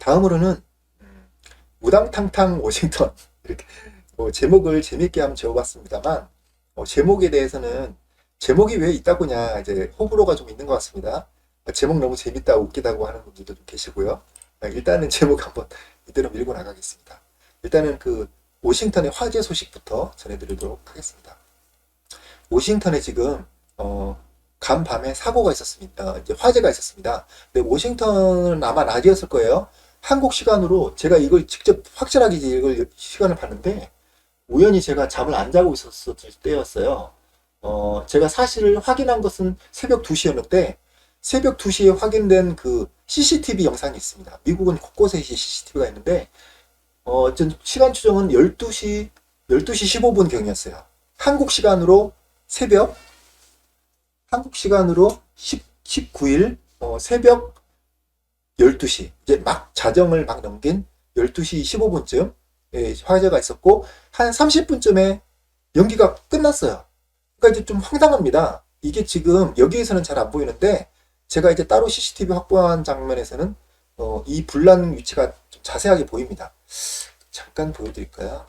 다음으로는 우당탕탕 워싱턴 이렇게 제목을 재밌게 한번 지어봤습니다만 제목에 대해서는 제목이 왜 있다고냐 이제 호불호가 좀 있는 것 같습니다. 제목 너무 재밌다 웃기다고 하는 분들도 좀 계시고요. 일단은 제목 한번 이대로 밀고 나가겠습니다. 일단은 그 워싱턴의 화재 소식부터 전해드리도록 하겠습니다. 워싱턴에 지금 간밤에 사고가 있었습니다. 이제 화재가 있었습니다. 근데 워싱턴은 아마 낮이었을 거예요. 한국 시간으로 제가 이걸 직접 확실하게 이걸 시간을 봤는데 우연히 제가 잠을 안 자고 있었을 때였어요. 제가 사실을 확인한 것은 새벽 2시였는데 새벽 2시에 확인된 그 CCTV 영상이 있습니다. 미국은 곳곳에 CCTV가 있는데 시간 추정은 12시 15분 경이었어요. 한국 시간으로 19일 새벽 12시 이제 막 자정을 막 넘긴 12시 15분쯤 화재가 있었고 한 30분쯤에 연기가 끝났어요. 그러니까 이제 좀 황당합니다. 이게 지금 여기에서는 잘 안 보이는데 제가 이제 따로 CCTV 확보한 장면에서는 이 불난 위치가 좀 자세하게 보입니다. 잠깐 보여드릴까요?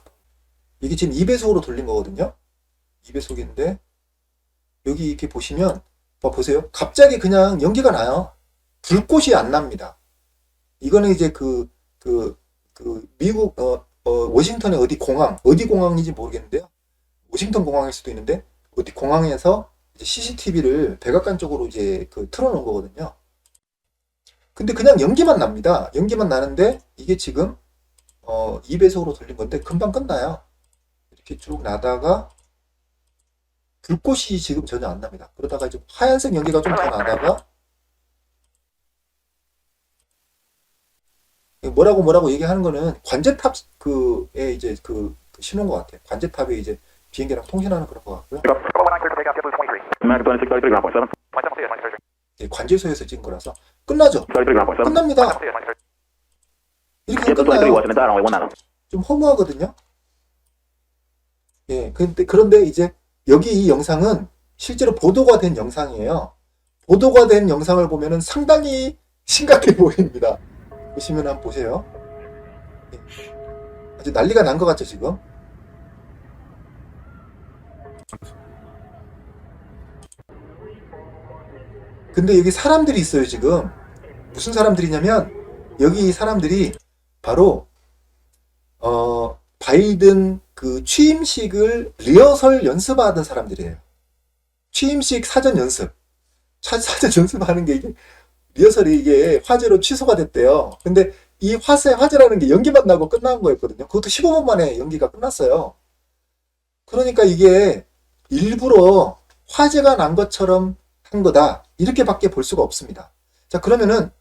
이게 지금 2배속으로 돌린 거거든요. 2배속인데 여기 이렇게 보시면 보세요. 갑자기 그냥 연기가 나요. 불꽃이 안 납니다. 이거는 이제 미국 워싱턴의 어디 공항인지 모르겠는데요. 워싱턴 공항일 수도 있는데 어디 공항에서 CCTV를 백악관 쪽으로 이제 틀어놓은 거거든요. 근데 그냥 연기만 납니다. 연기만 나는데 이게 지금 2배속으로 돌린 건데 금방 끝나요. 이렇게 쭉 나다가 불꽃이 지금 전혀 안 납니다. 그러다가 이제 하얀색 연기가 좀 더 나다가 뭐라고 얘기하는 거는 관제탑 이제 신호인 것 같아요. 관제탑에 이제 비행기랑 통신하는 그런 것 같고요. 관제소에서 찍은 거라서 끝나죠. 끝납니다. 이렇게 끝나요. 좀 허무하거든요. 예, 그런데 이제 여기 이 영상은 실제로 보도가 된 영상이에요. 보도가 된 영상을 보면은 상당히 심각해 보입니다. 보시면 한번 보세요. 예. 아주 난리가 난 것 같죠, 지금? 근데 여기 사람들이 있어요, 지금. 무슨 사람들이냐면, 여기 사람들이 바로, 바이든 취임식을 리허설 연습하던 사람들이에요. 취임식 사전 연습. 사전 연습하는 게 이게, 리허설이 이게 화재로 취소가 됐대요. 근데 이 화재라는 게 연기만 나고 끝난 거였거든요. 그것도 15분 만에 연기가 끝났어요. 그러니까 이게 일부러 화재가 난 것처럼 한 거다. 이렇게밖에 볼 수가 없습니다. 자, 그러면은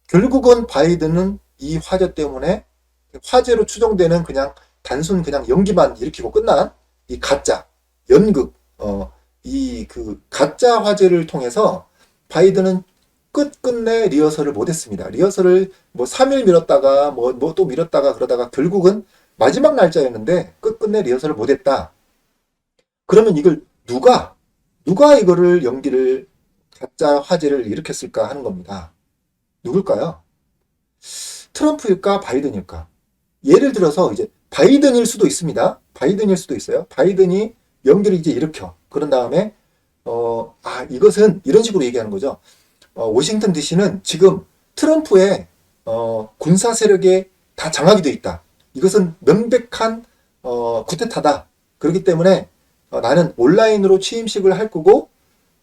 결국은 바이든은 이 화재 때문에 화재로 추정되는 단순 연기만 일으키고 끝난 이 가짜 연극 가짜 화재를 통해서 바이든은 끝내 리허설을 못했습니다. 리허설을 3일 미뤘다가 또 미뤘다가 그러다가 결국은 마지막 날짜였는데 끝내 리허설을 못했다. 그러면 이걸 누가 이거를 연기를 가짜 화재를 일으켰을까 하는 겁니다. 누굴까요? 트럼프일까 바이든일까? 예를 들어서 이제 바이든일 수도 있습니다. 바이든일 수도 있어요. 바이든이 연기를 이제 일으켜. 그런 다음에 이것은 이런 식으로 얘기하는 거죠. 워싱턴 DC는 지금 트럼프의 군사 세력에 다 장악이 되어 있다. 이것은 명백한 쿠데타다. 그렇기 때문에 나는 온라인으로 취임식을 할 거고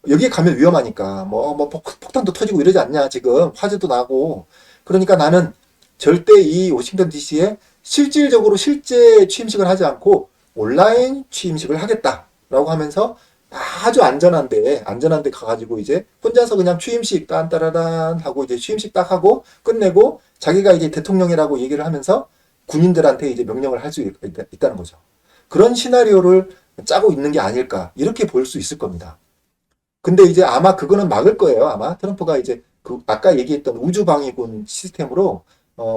여기에 가면 위험하니까 폭탄도 터지고 이러지 않냐 지금 화재도 나고 그러니까 나는 절대 이 워싱턴 DC에 실질적으로 실제 취임식을 하지 않고 온라인 취임식을 하겠다라고 하면서 아주 안전한데 가가지고 이제 혼자서 그냥 취임식 딴따라단 하고 이제 취임식 딱 하고 끝내고 자기가 이제 대통령이라고 얘기를 하면서 군인들한테 이제 명령을 할 수 있다는 거죠. 그런 시나리오를 짜고 있는 게 아닐까 이렇게 볼 수 있을 겁니다. 근데 이제 아마 그거는 막을 거예요. 아마 트럼프가 이제 아까 얘기했던 우주방위군 시스템으로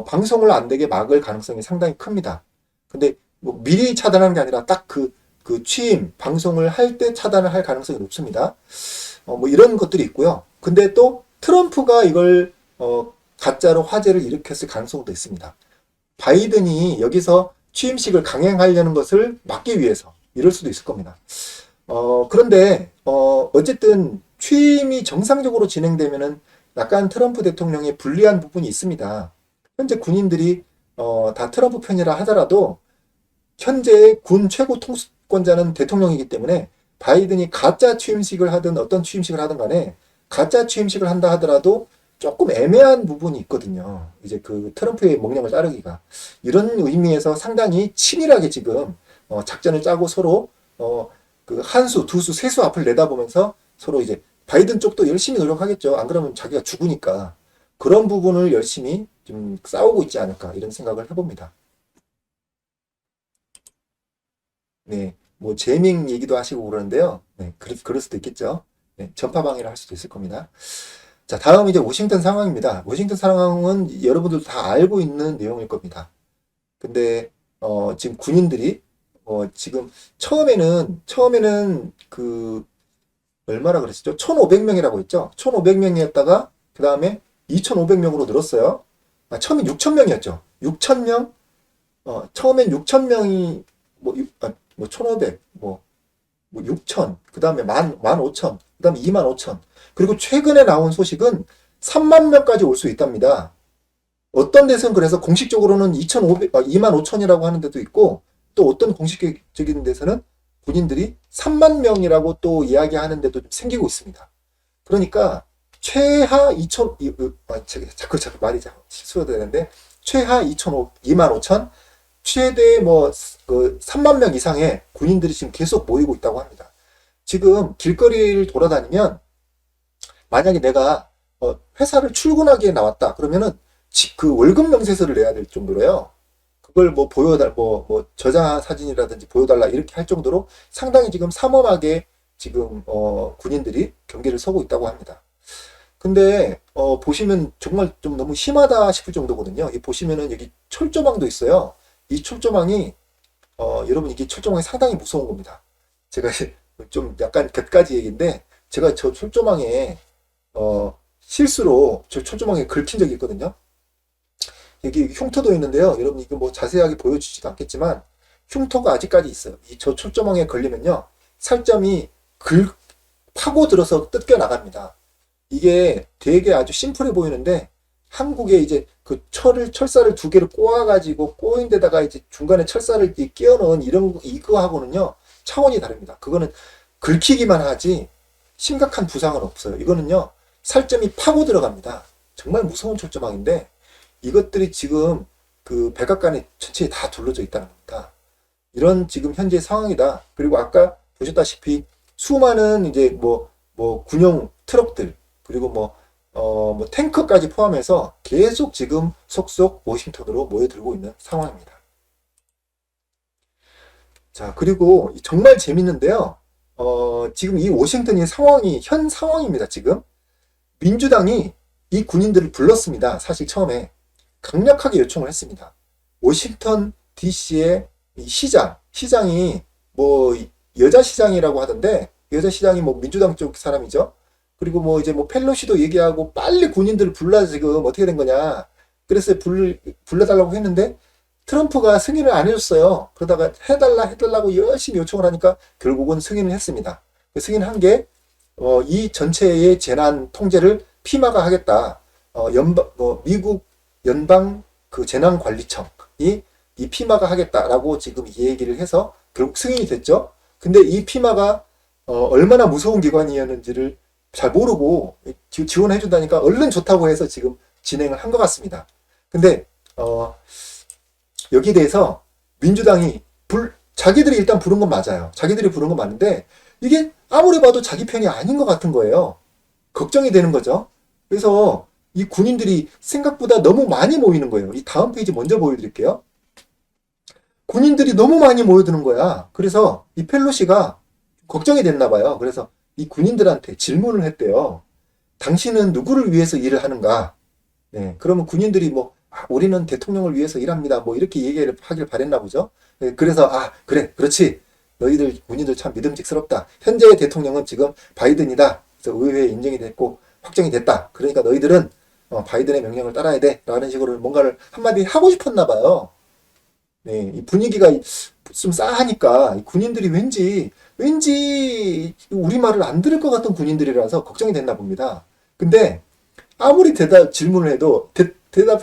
방송을 안 되게 막을 가능성이 상당히 큽니다. 근데 미리 차단하는 게 아니라 딱 취임 방송을 할 때 차단을 할 가능성이 높습니다. 이런 것들이 있고요. 근데 또 트럼프가 이걸 가짜로 화제를 일으켰을 가능성도 있습니다. 바이든이 여기서 취임식을 강행하려는 것을 막기 위해서 이럴 수도 있을 겁니다. 그런데 어쨌든 취임이 정상적으로 진행되면은 약간 트럼프 대통령의 불리한 부분이 있습니다. 현재 군인들이 다 트럼프 편이라 하더라도 현재 군 최고 통수권자는 대통령이기 때문에 바이든이 가짜 취임식을 하든 어떤 취임식을 하든 간에 가짜 취임식을 한다 하더라도 조금 애매한 부분이 있거든요. 이제 그 트럼프의 명령을 따르기가. 이런 의미에서 상당히 치밀하게 지금 작전을 짜고 서로 그 한 수, 두 수, 세 수 앞을 내다보면서 서로 이제 바이든 쪽도 열심히 노력하겠죠. 안 그러면 자기가 죽으니까. 그런 부분을 열심히 좀 싸우고 있지 않을까 이런 생각을 해봅니다. 네, 뭐 제밍 얘기도 하시고 그러는데요. 네, 그럴 수도 있겠죠. 네, 전파 방해를 할 수도 있을 겁니다. 자, 다음 이제 워싱턴 상황입니다. 워싱턴 상황은 여러분들 다 알고 있는 내용일 겁니다. 근데 지금 군인들이 지금 처음에는 그 얼마라 그랬었죠? 1,500명이라고 했죠. 1,500명이었다가 그 다음에 2,500명으로 늘었어요. 처음엔 6,000명이었죠. 6,000명. 처음엔 6,000명이 뭐 1,500, 뭐 6천, 그 다음에 15,000, 그 다음에 25,000. 그리고 최근에 나온 소식은 3만 명까지 올 수 있답니다. 어떤 데서는 그래서 공식적으로는 2,500, 25,000이라고 하는 데도 있고, 또 어떤 공식적인 데서는 군인들이 3만 명이라고 또 이야기하는 데도 좀 생기고 있습니다. 그러니까 최하 2,000, 자꾸 말이 실수가 되는데, 최하 25,000, 최대 그 3만 명 이상의 군인들이 지금 계속 모이고 있다고 합니다. 지금 길거리를 돌아다니면 만약에 내가 회사를 출근하기에 나왔다 그러면은 그 월급 명세서를 내야 될 정도로요. 그걸 뭐 저장 사진이라든지 보여달라 이렇게 할 정도로 상당히 지금 삼엄하게 지금 군인들이 경계를 서고 있다고 합니다. 근데 보시면 정말 좀 너무 심하다 싶을 정도거든요. 이 보시면은 여기 철조망도 있어요. 이 철조망이 여러분 이게 철조망이 상당히 무서운 겁니다. 제가 좀 약간 곁가지 얘기인데 제가 저 철조망에 실수로 저 철조망에 긁힌 적이 있거든요. 여기 흉터도 있는데요. 여러분 이거 뭐 자세하게 보여주지도 않겠지만 흉터가 아직까지 있어요. 이 저 철조망에 걸리면요. 살점이 파고들어서 뜯겨 나갑니다. 이게 되게 아주 심플해 보이는데 한국에 이제 그 철사를 두 개를 꼬아가지고 꼬인 데다가 이제 중간에 철사를 끼워 넣은 이거하고는요 차원이 다릅니다. 그거는 긁히기만 하지 심각한 부상은 없어요. 이거는요 살점이 파고 들어갑니다. 정말 무서운 철조망인데 이것들이 지금 그 백악관에 전체에 다 둘러져 있다는 겁니다. 이런 지금 현재 상황이다. 그리고 아까 보셨다시피 수많은 이제 군용 트럭들 그리고 탱크까지 포함해서 계속 지금 속속 워싱턴으로 모여들고 있는 상황입니다. 자, 그리고 정말 재밌는데요. 지금 이 워싱턴의 상황이 현 상황입니다. 지금 민주당이 이 군인들을 불렀습니다. 사실 처음에 강력하게 요청을 했습니다. 워싱턴 DC의 시장이 여자 시장이라고 하던데 여자 시장이 민주당 쪽 사람이죠. 그리고 이제 펠로시도 얘기하고 빨리 군인들을 불러 지금 어떻게 된 거냐. 그래서 불러달라고 했는데 트럼프가 승인을 안 해줬어요. 그러다가 해달라고 열심히 요청을 하니까 결국은 승인을 했습니다. 승인한 게 이 전체의 재난 통제를 피마가 하겠다. 미국 연방 그 재난관리청이 이 피마가 하겠다라고 지금 이 얘기를 해서 결국 승인이 됐죠. 근데 이 피마가 얼마나 무서운 기관이었는지를 잘 모르고 지원해 준다니까 얼른 좋다고 해서 지금 진행을 한 것 같습니다. 근데 여기에 대해서 민주당이 자기들이 일단 부른 건 맞아요. 자기들이 부른 건 맞는데 이게 아무리 봐도 자기 편이 아닌 것 같은 거예요. 걱정이 되는 거죠. 그래서 이 군인들이 생각보다 너무 많이 모이는 거예요. 이 다음 페이지 먼저 보여드릴게요. 군인들이 너무 많이 모여드는 거야. 그래서 이 펠로시가 걱정이 됐나 봐요. 그래서 이 군인들한테 질문을 했대요. 당신은 누구를 위해서 일을 하는가? 네, 그러면 군인들이 우리는 대통령을 위해서 일합니다. 이렇게 얘기를 하길 바랬나 보죠. 네, 그래서 그래, 그렇지. 너희들 군인들 참 믿음직스럽다. 현재의 대통령은 지금 바이든이다. 그래서 의회에 인정이 됐고 확정이 됐다. 그러니까 너희들은 바이든의 명령을 따라야 돼 라는 식으로 뭔가를 한마디 하고 싶었나 봐요. 네, 이 분위기가 좀 싸하니까 이 군인들이 왠지 우리 말을 안 들을 것 같은 군인들이라서 걱정이 됐나 봅니다. 근데 아무리 질문을 해도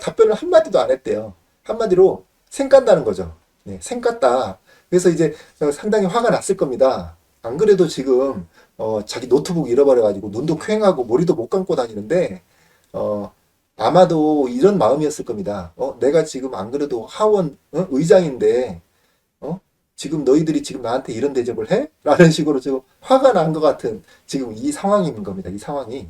답변을 한마디도 안 했대요. 한마디로 쌩 깐다는 거죠. 네, 쌩 깠다. 그래서 이제 상당히 화가 났을 겁니다. 안 그래도 지금 자기 노트북 잃어버려가지고 눈도 퀭하고 머리도 못 감고 다니는데 어, 아마도 이런 마음이었을 겁니다. 내가 지금 안 그래도 하원 의장인데 지금 너희들이 지금 나한테 이런 대접을 해? 라는 식으로 지금 화가 난 것 같은 지금 이 상황인 겁니다. 이 상황이.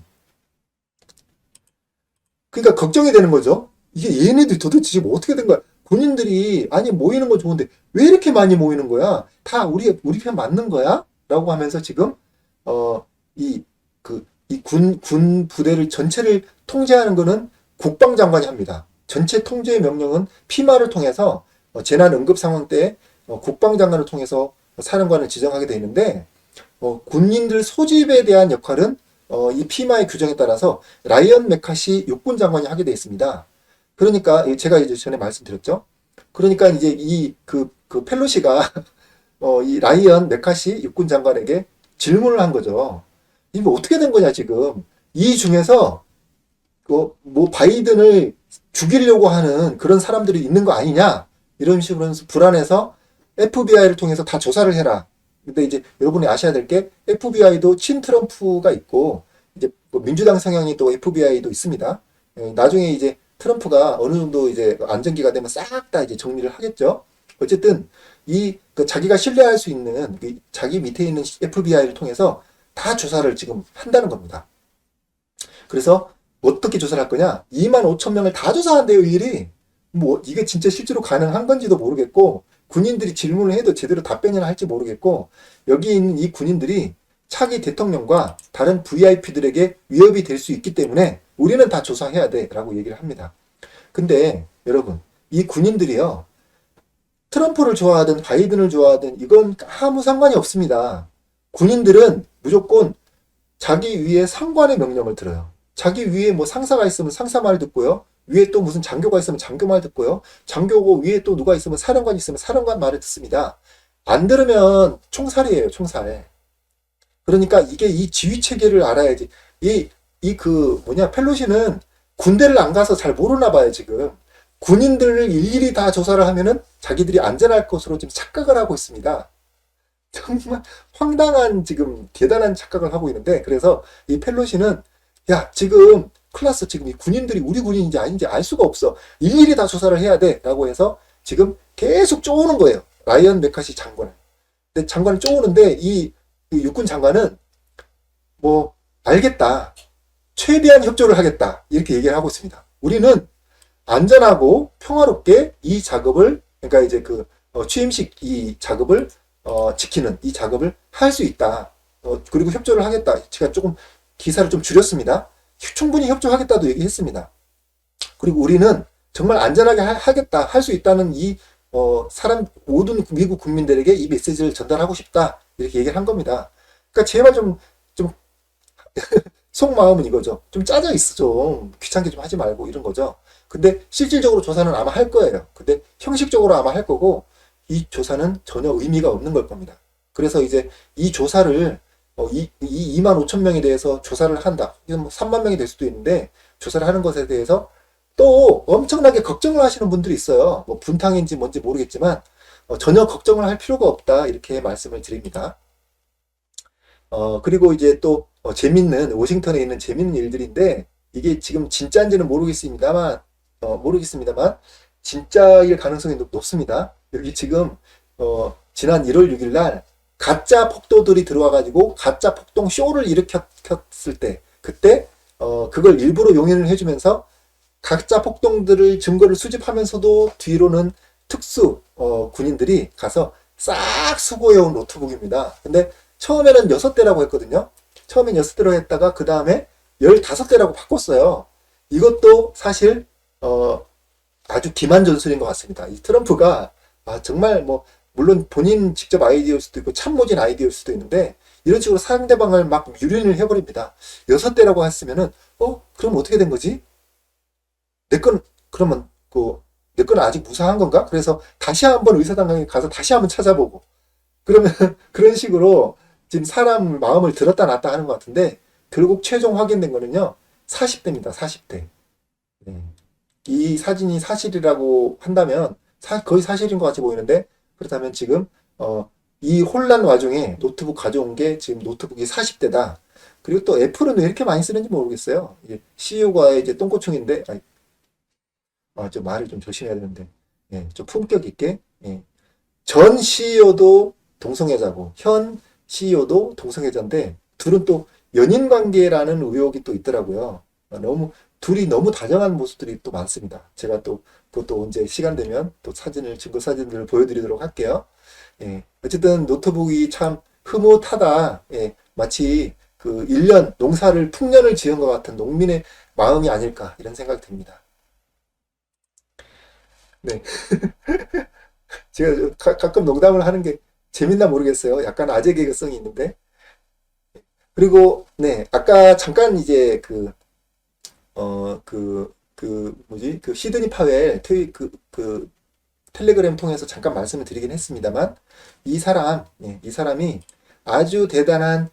그러니까 걱정이 되는 거죠. 이게 얘네들 도대체 지금 어떻게 된 거야? 군인들이 아니 모이는 거 좋은데 왜 이렇게 많이 모이는 거야? 다 우리 편 맞는 거야? 라고 하면서 지금 이 이 군 부대를 전체를 통제하는 거는 국방장관이 합니다. 전체 통제 명령은 피마를 통해서 재난 응급 상황 때 국방장관을 통해서 사령관을 지정하게 되어 있는데 군인들 소집에 대한 역할은 이 피마의 규정에 따라서 라이언 맥카시 육군 장관이 하게 되어 있습니다. 그러니까 제가 이제 전에 말씀드렸죠. 그러니까 이제 그 펠로시가 이 라이언 맥카시 육군 장관에게 질문을 한 거죠. 이거 어떻게 된 거냐 지금 이 중에서 뭐 바이든을 죽이려고 하는 그런 사람들이 있는 거 아니냐 이런 식으로 해서 불안해서 FBI를 통해서 다 조사를 해라. 근데 이제 여러분이 아셔야 될 게 FBI도 친 트럼프가 있고 이제 뭐 민주당 성향이 또 FBI도 있습니다. 나중에 이제 트럼프가 어느 정도 이제 안정기가 되면 싹 다 이제 정리를 하겠죠. 어쨌든 그 자기가 신뢰할 수 있는 자기 밑에 있는 FBI를 통해서 다 조사를 지금 한다는 겁니다. 그래서 어떻게 조사를 할 거냐? 2만 5천 명을 다 조사한대요, 이 일이. 뭐 이게 진짜 실제로 가능한 건지도 모르겠고 군인들이 질문을 해도 제대로 답변을 할지 모르겠고 여기 있는 이 군인들이 차기 대통령과 다른 VIP들에게 위협이 될 수 있기 때문에 우리는 다 조사해야 돼 라고 얘기를 합니다. 근데 여러분 이 군인들이요 트럼프를 좋아하든 바이든을 좋아하든 이건 아무 상관이 없습니다. 군인들은 무조건 자기 위에 상관의 명령을 들어요. 자기 위에 뭐 상사가 있으면 상사 말 듣고요. 위에 또 무슨 장교가 있으면 장교 말 듣고요. 장교고 위에 또 누가 있으면 사령관이 있으면 사령관 말을 듣습니다. 안 들으면 총살이에요, 총살. 그러니까 이게 이 지휘 체계를 알아야지. 펠로시는 군대를 안 가서 잘 모르나 봐요, 지금. 군인들을 일일이 다 조사를 하면은 자기들이 안전할 것으로 지금 착각을 하고 있습니다. 정말 황당한 지금 대단한 착각을 하고 있는데 그래서 이 펠로시는 야 지금 클라스 지금 이 군인들이 우리 군인인지 아닌지 알 수가 없어. 일일이 다 조사를 해야 돼 라고 해서 지금 계속 쪼우는 거예요. 라이언 맥카시 장관을. 근데 장관을 쪼우는데 이 육군 장관은 뭐 알겠다. 최대한 협조를 하겠다. 이렇게 얘기를 하고 있습니다. 우리는 안전하고 평화롭게 이 작업을 그러니까 이제 취임식 이 작업을 지키는 이 작업을 할 수 있다. 그리고 협조를 하겠다. 제가 조금 기사를 좀 줄였습니다. 충분히 협조하겠다도 얘기했습니다. 그리고 우리는 정말 안전하게 하겠다, 할 수 있다는 모든 미국 국민들에게 이 메시지를 전달하고 싶다. 이렇게 얘기를 한 겁니다. 그러니까 제발 좀 속마음은 이거죠. 좀 짜져 있어, 좀. 귀찮게 좀 하지 말고, 이런 거죠. 근데 실질적으로 조사는 아마 할 거예요. 근데 형식적으로 아마 할 거고, 이 조사는 전혀 의미가 없는 걸 겁니다. 그래서 이제 이 조사를, 2만 5천 명에 대해서 조사를 한다. 이건 뭐 3만 명이 될 수도 있는데, 조사를 하는 것에 대해서 또 엄청나게 걱정을 하시는 분들이 있어요. 뭐 분탕인지 뭔지 모르겠지만, 전혀 걱정을 할 필요가 없다. 이렇게 말씀을 드립니다. 그리고 이제 또, 워싱턴에 있는 재밌는 일들인데, 이게 지금 진짜인지는 모르겠습니다만, 진짜일 가능성이 높습니다. 여기 지금, 지난 1월 6일 날, 가짜 폭도들이 들어와가지고, 가짜 폭동 쇼를 일으켰을 때, 그때, 그걸 일부러 용인을 해주면서, 가짜 폭동들을 증거를 수집하면서도 뒤로는 특수, 군인들이 가서 싹 수거해온 노트북입니다. 근데 처음에는 6대라고 했거든요. 처음엔 6대로 했다가 그 다음에 15대라고 바꿨어요. 이것도 사실 아주 기만 전술인 것 같습니다. 이 트럼프가 정말 뭐 물론 본인 직접 아이디어일 수도 있고 참모진 아이디어일 수도 있는데 이런 식으로 상대방을 막 유린을 해버립니다. 6대라고 했으면은 그럼 어떻게 된 거지? 내 건, 그러면, 내 거는 아직 무사한 건가? 그래서 다시 한번 의사당국에 가서 다시 한번 찾아보고, 그러면, 그런 식으로 지금 사람 마음을 들었다 놨다 하는 것 같은데, 결국 최종 확인된 거는요, 40대입니다, 40대. 이 사진이 사실이라고 한다면, 거의 사실인 것 같이 보이는데, 그렇다면 지금, 이 혼란 와중에 노트북 가져온 게 지금 노트북이 40대다. 그리고 또 애플은 왜 이렇게 많이 쓰는지 모르겠어요. 이게 CEO가 이제 똥꼬충인데, 좀 말을 좀 조심해야 되는데, 예, 좀 품격 있게, 예. 전 CEO도 동성애자고, 현 CEO도 동성애자인데, 둘은 또 연인 관계라는 의혹이 또 있더라고요. 둘이 너무 다정한 모습들이 또 많습니다. 제가 또, 그것도 언제 시간 되면 또 증거 사진들을 보여드리도록 할게요. 예. 어쨌든 노트북이 참 흐뭇하다. 예. 마치 그 1년 농사를 풍년을 지은 것 같은 농민의 마음이 아닐까 이런 생각이 듭니다. 네. 제가 가끔 농담을 하는 게 재밌나 모르겠어요. 약간 아재 개그성이 있는데. 그리고 네, 아까 잠깐 이제 뭐지? 그 시드니 파웰 텔레그램 통해서 잠깐 말씀을 드리긴 했습니다만 이 사람이 아주 대단한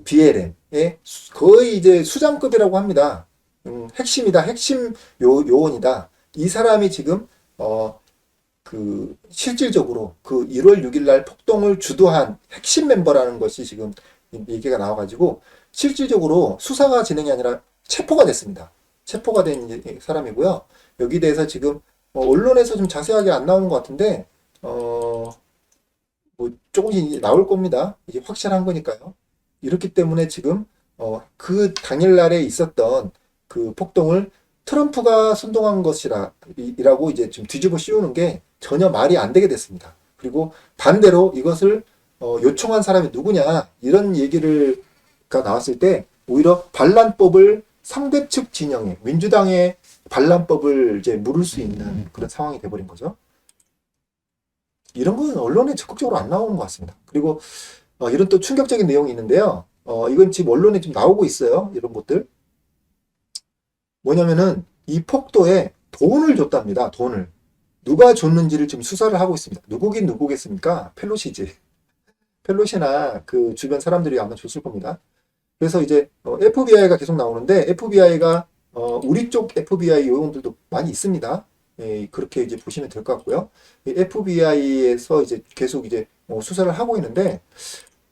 BLM의 거의 이제 수장급이라고 합니다. 핵심이다. 핵심 요원이다. 이 사람이 지금 실질적으로 그 1월 6일 날 폭동을 주도한 핵심 멤버라는 것이 지금 얘기가 나와가지고 실질적으로 수사가 진행이 아니라 체포가 됐습니다. 체포가 된 사람이고요. 여기 대해서 지금 언론에서 좀 자세하게 안 나오는 것 같은데 뭐 조금씩 이제 나올 겁니다. 이게 확실한 거니까요. 이렇기 때문에 지금 그 당일날에 있었던 그 폭동을 트럼프가 선동한 것이라고 이제 좀 뒤집어 씌우는 게 전혀 말이 안 되게 됐습니다. 그리고 반대로 이것을 요청한 사람이 누구냐 이런 얘기가 나왔을 때 오히려 반란법을 상대 측 진영에 민주당의 반란법을 이제 물을 수 있는 그런 상황이 돼버린 거죠. 이런 건 언론에 적극적으로 안 나오는 것 같습니다. 그리고 이런 또 충격적인 내용이 있는데요. 이건 지금 언론에 좀 나오고 있어요. 이런 것들. 뭐냐면은 이 폭도에 돈을 줬답니다. 돈을. 누가 줬는지를 지금 수사를 하고 있습니다. 누구긴 누구겠습니까? 펠로시지. 펠로시나 그 주변 사람들이 아마 줬을 겁니다. 그래서 이제 FBI가 계속 나오는데 FBI가 우리 쪽 FBI 요원들도 많이 있습니다. 예, 그렇게 이제 보시면 될 것 같고요. FBI에서 이제 계속 이제 수사를 하고 있는데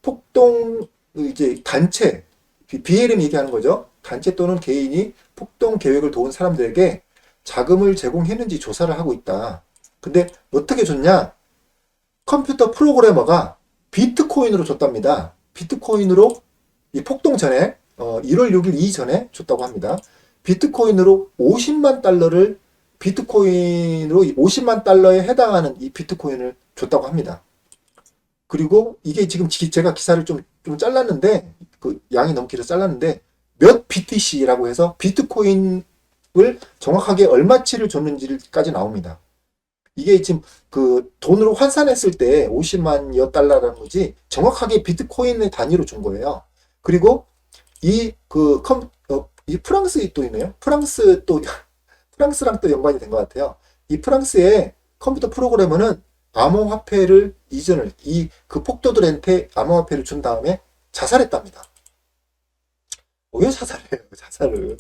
폭동 이제 단체 BLM 얘기하는 거죠. 단체 또는 개인이 폭동 계획을 도운 사람들에게 자금을 제공했는지 조사를 하고 있다. 근데 어떻게 줬냐? 컴퓨터 프로그래머가 비트코인으로 줬답니다. 비트코인으로 이 폭동 전에 1월 6일 이전에 줬다고 합니다. 비트코인으로 50만 달러를 비트코인으로 50만 달러에 해당하는 이 비트코인을 줬다고 합니다. 그리고 이게 지금 제가 기사를 좀 잘랐는데 그 양이 너무 길어서 잘랐는데 몇 BTC라고 해서 비트코인을 정확하게 얼마치를 줬는지까지 나옵니다. 이게 지금 그 돈으로 환산했을 때 50만 달러라는 거지 정확하게 비트코인의 단위로 준 거예요. 그리고 이 프랑스에 또 있네요. 프랑스랑 또 연관이 된 것 같아요. 이 프랑스의 컴퓨터 프로그래머는 암호화폐를 그 폭도들한테 암호화폐를 준 다음에 자살했답니다. 왜 자살해요? 자살은.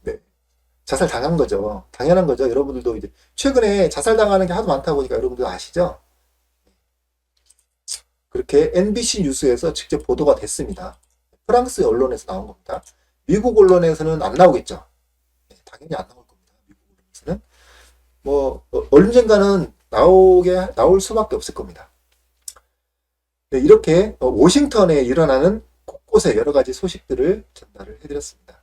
네. 자살 당한 거죠. 당연한 거죠. 여러분들도 이제 최근에 자살 당하는 게 하도 많다 보니까 여러분들 아시죠? 그렇게 NBC 뉴스에서 직접 보도가 됐습니다. 프랑스 언론에서 나온 겁니다. 미국 언론에서는 안 나오겠죠. 네, 당연히 안 나올 겁니다. 미국 언론에서는 언젠가는 나올 수밖에 없을 겁니다. 네, 이렇게 워싱턴에 일어나는 곳곳의 여러 가지 소식들을 전달을 해드렸습니다.